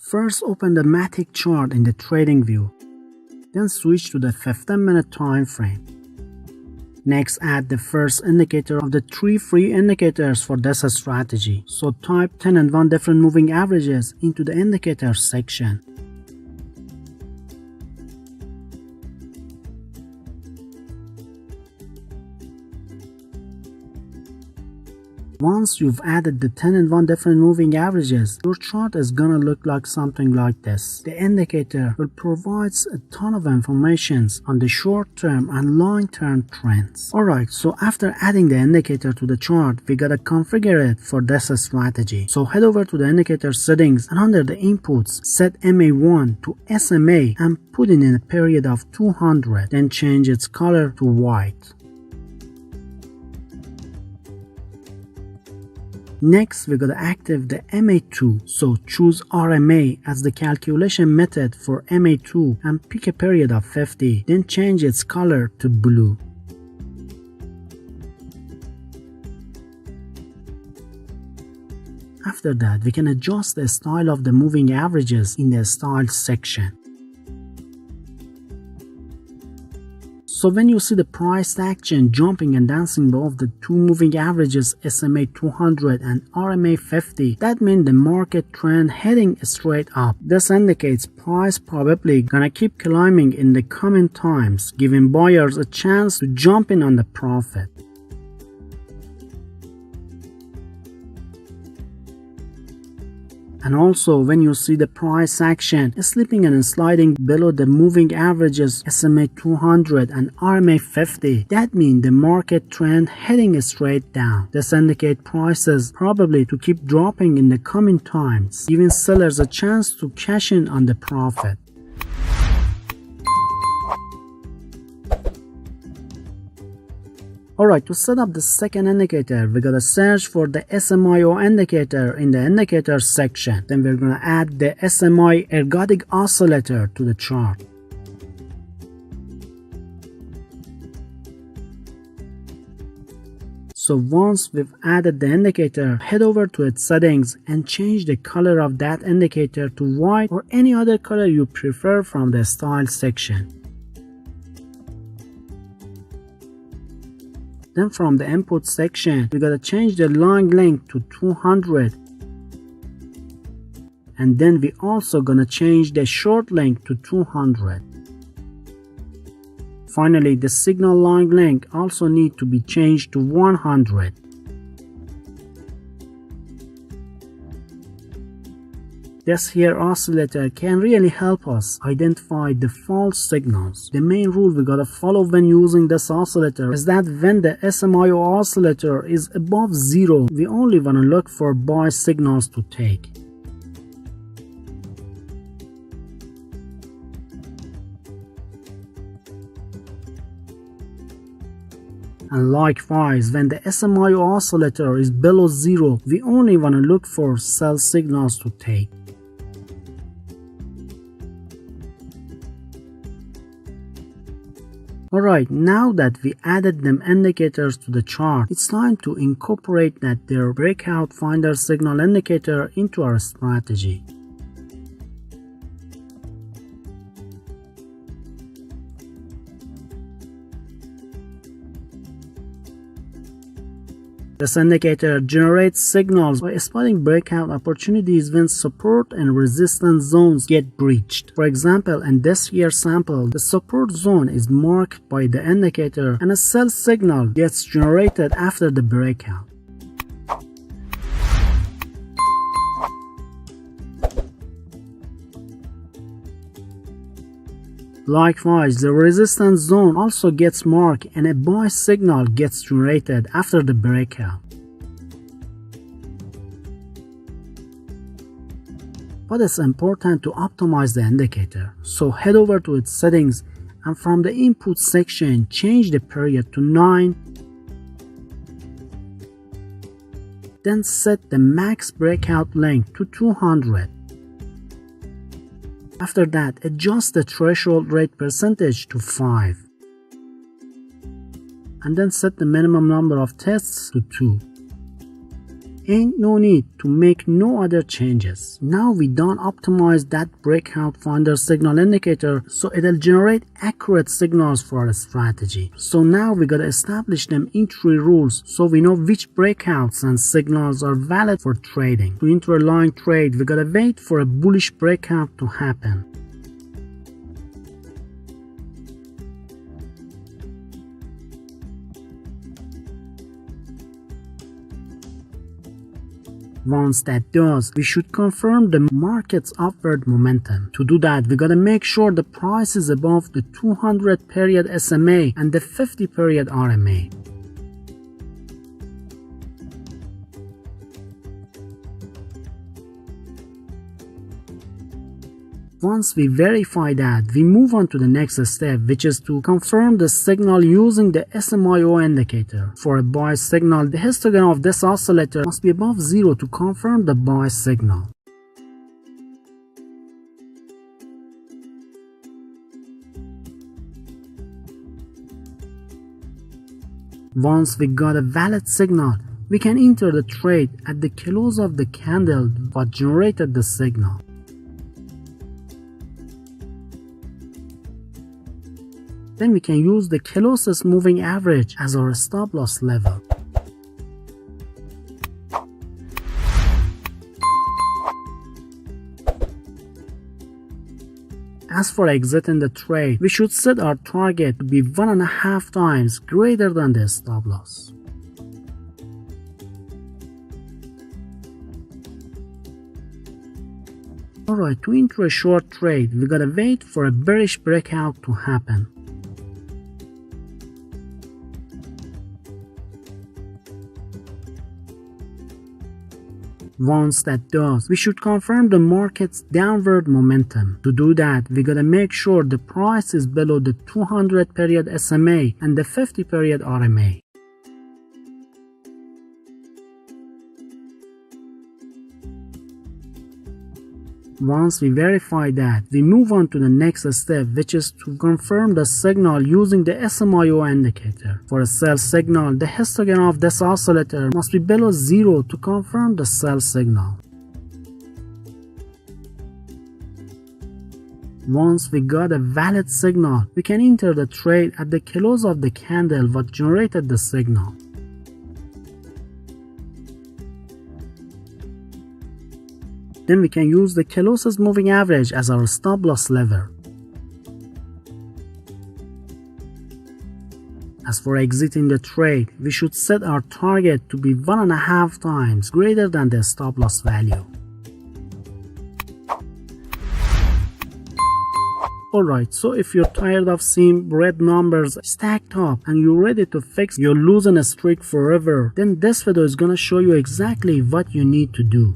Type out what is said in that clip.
First, open the Matic chart in the trading view. Then switch to the 15-minute time frame. Next, add the first indicator of the 3 free indicators for this strategy. So type 10 and 1 different moving averages into the indicators section. Once you've added the 10 and 1 different moving averages, your chart is gonna look like something like this. The indicator will provide a ton of information on the short-term and long-term trends. Alright, so after adding the indicator to the chart, we gotta configure it for this strategy. So head over to the indicator settings and under the inputs, set MA1 to SMA and put it in a period of 200, then change its color to white. Next, we gotta activate the MA2, so choose RMA as the calculation method for MA2 and pick a period of 50, then change its color to blue. After that, we can adjust the style of the moving averages in the style section. So when you see the price action jumping and dancing above the two moving averages SMA 200 and RMA 50, that means the market trend heading straight up. This indicates price probably gonna keep climbing in the coming times, giving buyers a chance to jump in on the profit. And also, when you see the price action slipping and sliding below the moving averages SMA 200 and RMA 50, that means the market trend heading straight down. This indicates prices probably to keep dropping in the coming times, giving sellers a chance to cash in on the profit. Alright, to set up the second indicator, we gotta search for the SMIO indicator in the indicators section. Then we're gonna add the SMI ergodic oscillator to the chart. So once we've added the indicator, head over to its settings and change the color of that indicator to white or any other color you prefer from the style section. Then from the input section, we gotta change the long length to 200. And then we also gonna change the short length to 200. Finally, the signal long length also need to be changed to 100. This here oscillator can really help us identify the false signals. The main rule we gotta follow when using this oscillator is that when the SMIO oscillator is above 0, we only wanna look for buy signals to take. And likewise, when the SMIO oscillator is below 0, we only wanna look for sell signals to take. Alright, now that we added them indicators to the chart, it's time to incorporate their breakout finder signal indicator into our strategy. This indicator generates signals by spotting breakout opportunities when support and resistance zones get breached. For example, in this year's sample, the support zone is marked by the indicator and a sell signal gets generated after the breakout. Likewise, the resistance zone also gets marked and a buy signal gets generated after the breakout. But it's important to optimize the indicator, so head over to its settings and from the input section change the period to 9. Then set the max breakout length to 200. After that, adjust the threshold rate percentage to 5. And then set the minimum number of tests to 2. ain't no need to make no other changes. Now we done optimize that breakout finder signal indicator so it'll generate accurate signals for our strategy. So now we gotta establish them in 3 rules so we know which breakouts and signals are valid for trading. To enter a line trade, we gotta wait for a bullish breakout to happen. Once that does, we should confirm the market's upward momentum. To do that, we gotta make sure the price is above the 200 period SMA and the 50 period RMA. Once we verify that, we move on to the next step, which is to confirm the signal using the SMIO indicator. For a buy signal, the histogram of this oscillator must be above 0 to confirm the buy signal. Once we got a valid signal, we can enter the trade at the close of the candle that generated the signal. Then we can use the closest moving average as our stop loss level. As for exiting the trade, we should set our target to be 1.5 times greater than the stop loss. Alright, to enter a short trade, we gotta wait for a bearish breakout to happen. Once that does, we should confirm the market's downward momentum. To do that, we gotta make sure the price is below the 200 period SMA and the 50 period RMA. Once we verify that, we move on to the next step, which is to confirm the signal using the SMIO indicator. For a sell signal, the histogram of this oscillator must be below 0 to confirm the sell signal. Once we got a valid signal, we can enter the trade at the close of the candle that generated the signal. Then we can use the closest moving average as our stop loss lever. As for exiting the trade, we should set our target to be 1.5 times greater than the stop loss value. Alright, so if you're tired of seeing red numbers stacked up and you're ready to fix your losing streak forever, then this video is gonna show you exactly what you need to do.